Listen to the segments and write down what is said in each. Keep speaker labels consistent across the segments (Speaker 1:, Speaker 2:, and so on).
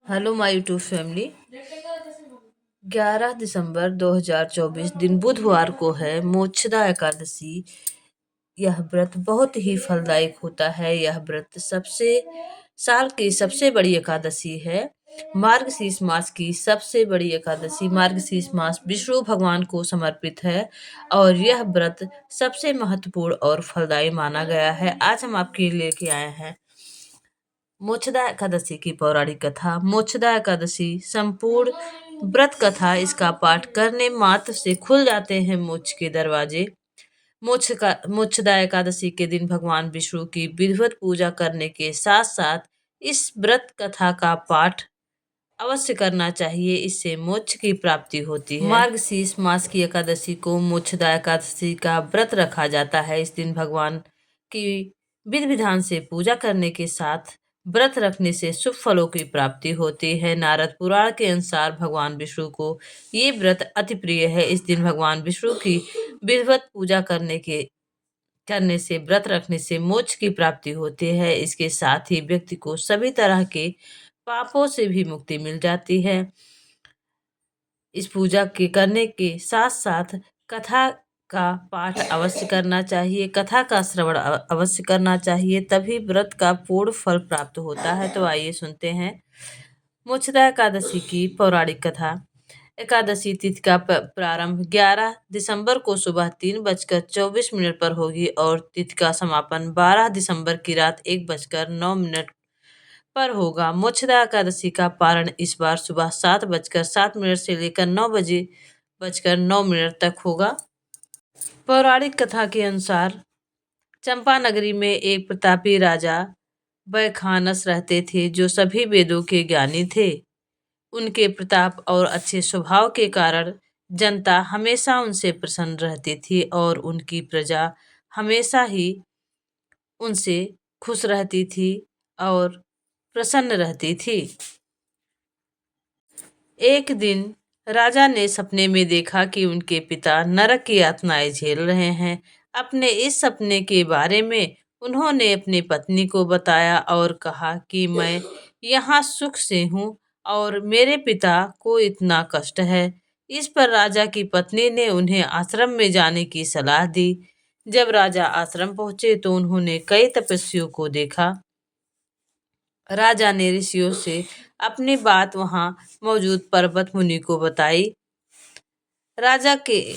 Speaker 1: Hello my YouTube family. 11 दिसंबर 2024 दिन बुधवार को है मोक्षदा एकादशी। यह व्रत बहुत ही फलदायक होता है। यह व्रत साल की सबसे बड़ी एकादशी है। मार्गशीर्ष मास की सबसे बड़ी एकादशी मार्गशीर्ष मास विष्णु भगवान को समर्पित है और यह व्रत सबसे महत्वपूर्ण और फलदायी माना गया है। आज हम आपके लिए लेके आए हैं मोक्षदा एकादशी की पौराणिक कथा। मोक्षदा एकादशी संपूर्ण व्रत कथा। इसका पाठ करने मात्र से खुल जाते हैं मोक्ष के दरवाजे। मोक्षदा एकादशी के दिन भगवान विष्णु की विधिवत पूजा करने के साथ साथ इस व्रत कथा का पाठ अवश्य करना चाहिए। इससे मोक्ष की प्राप्ति होती है। मार्गशीर्ष मास की एकादशी को मोक्षदा एकादशी का व्रत रखा जाता है। इस दिन भगवान की विधि विधान से पूजा करने के साथ व्रत रखने से शुभ फलों की प्राप्ति होती है। नारद पुराण के अनुसार भगवान विष्णु को ये व्रत अति प्रिय है। इस दिन भगवान विष्णु की विधिवत पूजा करने से व्रत रखने से मोक्ष की प्राप्ति होती है। इसके साथ ही व्यक्ति को सभी तरह के पापों से भी मुक्ति मिल जाती है। इस पूजा के करने के साथ साथ कथा का पाठ अवश्य करना चाहिए। कथा का श्रवण अवश्य करना चाहिए, तभी व्रत का पूर्ण फल प्राप्त होता है। तो आइए सुनते हैं मोक्षदा एकादशी की पौराणिक कथा। एकादशी तिथि का प्रारंभ 11 दिसंबर को सुबह 3:24 पर होगी और तिथि का समापन 12 दिसंबर की रात 1:09 पर होगा। मोक्षदा एकादशी का पारण इस बार सुबह 7:07 से लेकर 9:09 तक होगा। पौराणिक कथा के अनुसार चंपा नगरी में एक प्रतापी राजा बैखानस रहते थे, जो सभी वेदों के ज्ञानी थे। उनके प्रताप और अच्छे स्वभाव के कारण जनता हमेशा उनसे प्रसन्न रहती थी और उनकी प्रजा हमेशा ही उनसे खुश रहती थी और प्रसन्न रहती थी। एक दिन राजा ने सपने में देखा कि उनके पिता नरक की यातनाएं झेल रहे हैं। अपने इस सपने के बारे में उन्होंने अपनी पत्नी को बताया और कहा कि मैं यहाँ सुख से हूँ और मेरे पिता को इतना कष्ट है। इस पर राजा की पत्नी ने उन्हें आश्रम में जाने की सलाह दी। जब राजा आश्रम पहुंचे तो उन्होंने कई तपस्वियों को देखा। राजा ने ऋषियों से अपनी बात वहां मौजूद पर्वत मुनि को बताई। राजा के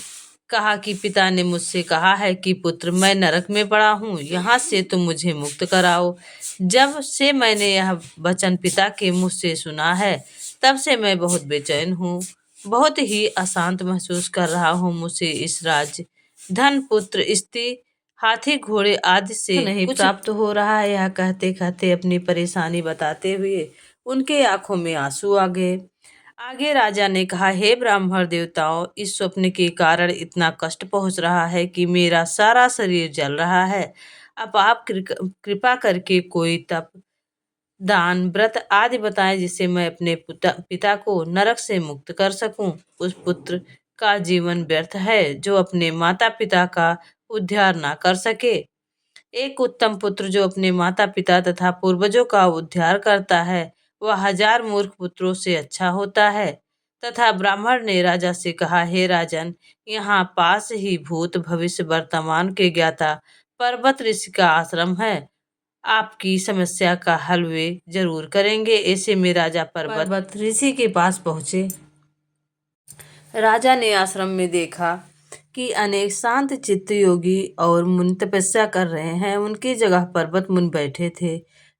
Speaker 1: कहा कि पिता ने मुझसे कहा है कि पुत्र, मैं नरक में पड़ा हूँ, यहाँ से तुम मुझे मुक्त कराओ। जब से मैंने यह वचन पिता के मुँह से सुना है, तब से मैं बहुत बेचैन हूँ, बहुत ही अशांत महसूस कर रहा हूँ। मुझे इस राज्य, धन, पुत्र, स्त्री, हाथी, घोड़े आदि से नहीं प्राप्त हो रहा है। यह कहते कहते अपनी परेशानी बताते हुए उनके आंखों में आंसू आ गए। आगे राजा ने कहा, हे ब्राह्मण देवताओं, इस स्वप्न के कारण इतना कष्ट पहुंच रहा है कि मेरा सारा शरीर जल रहा है। अब आप कृपा करके कोई तप, दान, व्रत आदि बताएं जिससे मैं अपने पिता को नरक से मुक्त कर सकूं। उस पुत्र का जीवन व्यर्थ है जो अपने माता पिता का उद्धार ना कर सके। एक उत्तम पुत्र जो अपने माता पिता तथा पूर्वजों का उद्धार करता है, वह 1000 मूर्ख पुत्रों से अच्छा होता है। तथा ब्राह्मण ने राजा से कहा, हे राजन, यहाँ पास ही भूत भविष्य वर्तमान के ज्ञाता पर्वत ऋषि का आश्रम है। आपकी समस्या का हल वे जरूर करेंगे। ऐसे में राजा पर्वत ऋषि के पास पहुंचे। राजा ने आश्रम में देखा कि अनेक शांत चित्त योगी और मुनि तपस्या कर रहे हैं। उनकी जगह पर्वत मुनि बैठे थे।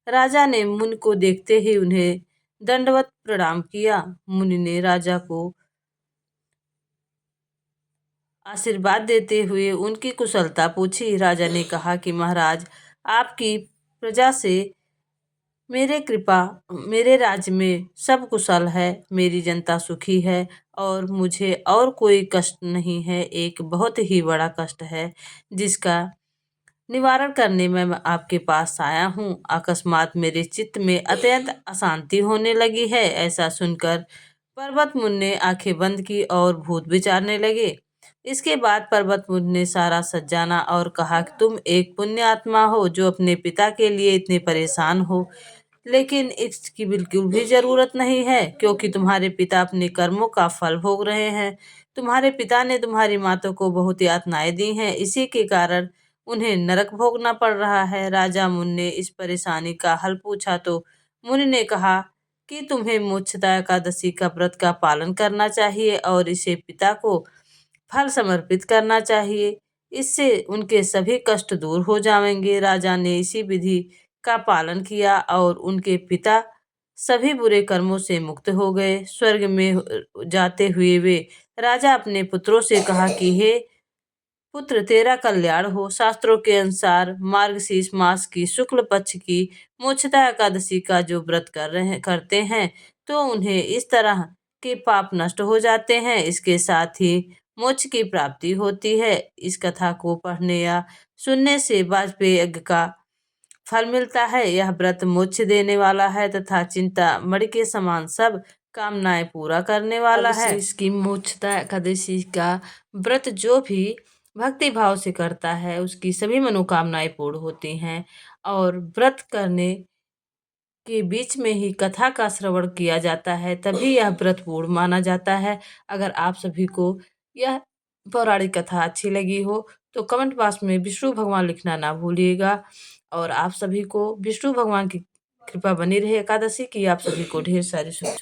Speaker 1: राजा ने मुनि को देखते ही उन्हें दंडवत प्रणाम किया। मुनि ने राजा को आशीर्वाद देते हुए उनकी कुशलता पूछी। राजा ने कहा कि महाराज, आपकी प्रजा से मेरे राज्य में सब कुशल है, मेरी जनता सुखी है और मुझे और कोई कष्ट नहीं है। एक बहुत ही बड़ा कष्ट है जिसका निवारण करने में मैं आपके पास आया हूँ। अकस्मात मेरे चित्त में अत्यंत अशांति होने लगी है। ऐसा सुनकर पर्वत मुनि ने आंखें बंद की और भूत विचारने लगे। इसके बाद पर्वत मुनि ने सारा सच जाना और कहा कि तुम एक पुण्य आत्मा हो जो अपने पिता के लिए इतने परेशान हो। लेकिन इसकी बिल्कुल भी जरूरत नहीं है, क्योंकि तुम्हारे पिता अपने कर्मों का फल भोग रहे हैं। तुम्हारे पिता ने तुम्हारी माता को बहुत यातनाएं दी हैं, इसी के कारण उन्हें नरक भोगना पड़ रहा है। राजा मुनि ने इस परेशानी का हल पूछा तो मुनि ने कहा कि तुम्हें मोक्षदा एकादशी का व्रत का पालन करना चाहिए और इसे पिता को फल समर्पित करना चाहिए। इससे उनके सभी कष्ट दूर हो जाएंगे। राजा ने इसी विधि का पालन किया और उनके पिता सभी बुरे कर्मों से मुक्त हो गए। स्वर्ग में जाते हुए वे राजा अपने पुत्रों से कहा कि हे पुत्र, तेरा कल्याण हो। शास्त्रों के अनुसार मार्गशीर्ष मास की शुक्ल पक्ष की मोक्षदा एकादशी का जो व्रत करते हैं तो उन्हें इस तरह के पाप नष्ट हो जाते हैं। इसके साथ ही मोक्ष की प्राप्ति होती है। इस कथा को पढ़ने या सुनने से वाजपेयी यज्ञ का फल मिलता है। यह व्रत मोक्ष देने वाला है तथा चिंता मणि के समान सब कामनाएं पूरा करने वाला है। इसकी मोक्षदा एकादशी का व्रत जो भी भक्ति भाव से करता है उसकी सभी मनोकामनाएं पूर्ण होती हैं। और व्रत करने के बीच में ही कथा का श्रवण किया जाता है, तभी यह व्रत पूर्ण माना जाता है। अगर आप सभी को यह पौराणिक कथा अच्छी लगी हो तो कमेंट बॉक्स में विष्णु भगवान लिखना ना भूलिएगा। और आप सभी को विष्णु भगवान की कृपा बनी रहे एकादशी की। आप सभी को ढेर सारी शुभ